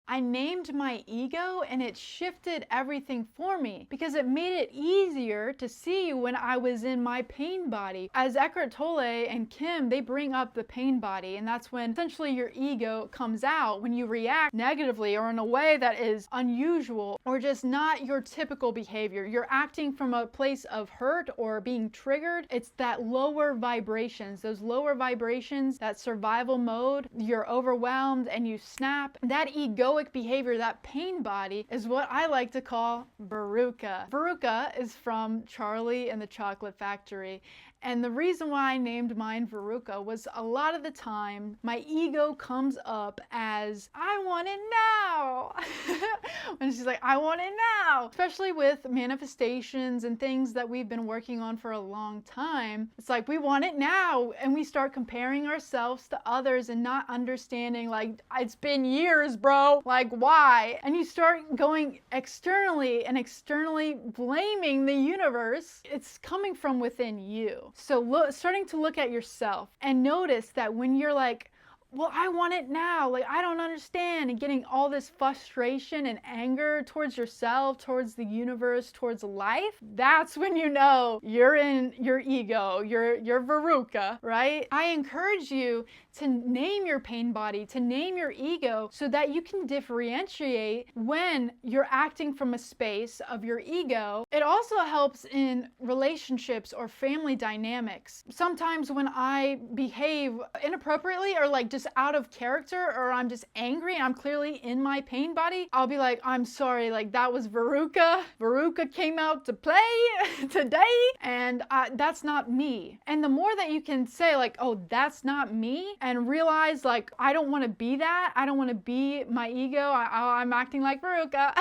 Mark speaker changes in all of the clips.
Speaker 1: I named my ego and it shifted everything for me because it made it easier to see when I was in my pain body. As Eckhart Tolle and Kim, they bring up the pain body, and that's when essentially your ego comes out when you react negatively or in a way that is unusual or just not your typical behavior. You're acting from a place of hurt or being triggered. It's that lower vibrations, those lower vibrations, that survival mode, you're overwhelmed and you snap. That egoic behavior, that pain body, is what I like to call Veruca. Veruca is from Charlie and the Chocolate Factory. And the reason why I named mine Veruca was a lot of the time my ego comes up as, I want it now. When she's like, I want it now. Especially with manifestations and things that we've been working on for a long time. It's like, we want it now. And we start comparing ourselves to others and not understanding, like, it's been years, bro. Like, why? And you start going externally and externally blaming the universe. It's coming from within you. So starting to look at yourself and notice that when you're like, well, I want it now, like, I don't understand, and getting all this frustration and anger towards yourself, towards the universe, towards life, that's when you know you're in your ego, you're Veruca, right? I encourage you to name your pain body, to name your ego, so that you can differentiate when you're acting from a space of your ego. It also helps in relationships or family dynamics. Sometimes when I behave inappropriately or like just out of character, or I'm just angry and I'm clearly in my pain body, I'll be like, I'm sorry, like that was Veruca. Veruca came out to play today, and that's not me. And the more that you can say like, oh, that's not me, and realize like, I don't want to be that. I don't want to be my ego. I'm acting like Veruca.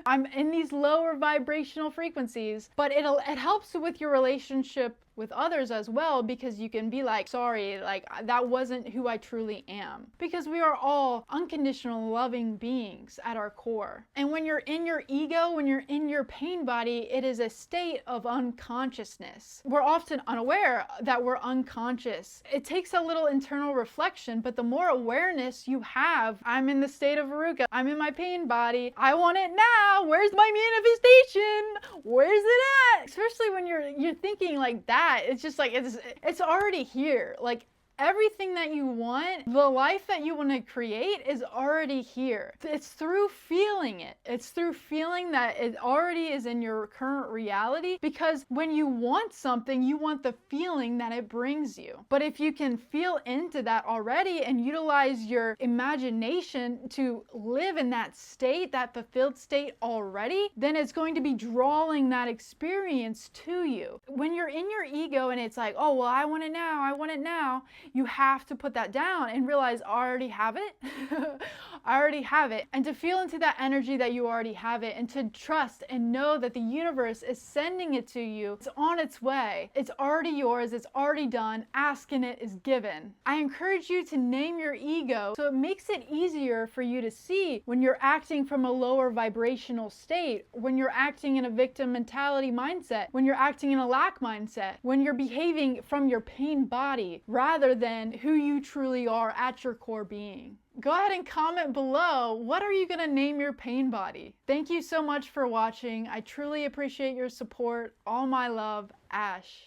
Speaker 1: I'm in these lower vibrational frequencies, but it helps with your relationship with others as well, because you can be like, sorry, like that wasn't who I truly am. Because we are all unconditional loving beings at our core. And when you're in your ego, when you're in your pain body, it is a state of unconsciousness. We're often unaware that we're unconscious. It takes a little internal reflection, but the more awareness you have, I'm in the state of Veruca, I'm in my pain body, I want it now, where's my manifestation? Where's it at? Especially when you're thinking like that. It's just like, it's already here. Like, everything that you want, the life that you want to create is already here. It's through feeling it. It's through feeling that it already is in your current reality, because when you want something, you want the feeling that it brings you. But if you can feel into that already and utilize your imagination to live in that state, that fulfilled state already, then it's going to be drawing that experience to you. When you're in your ego and it's like, oh, well, I want it now, I want it now, you have to put that down and realize, I already have it. I already have it. And to feel into that energy that you already have it, and to trust and know that the universe is sending it to you. It's on its way. It's already yours. It's already done. Asking it is given. I encourage you to name your ego so it makes it easier for you to see when you're acting from a lower vibrational state, when you're acting in a victim mentality mindset, when you're acting in a lack mindset, when you're behaving from your pain body rather than who you truly are at your core being. Go ahead and comment below, what are you going to name your pain body? Thank you so much for watching. I truly appreciate your support. All my love, Ash.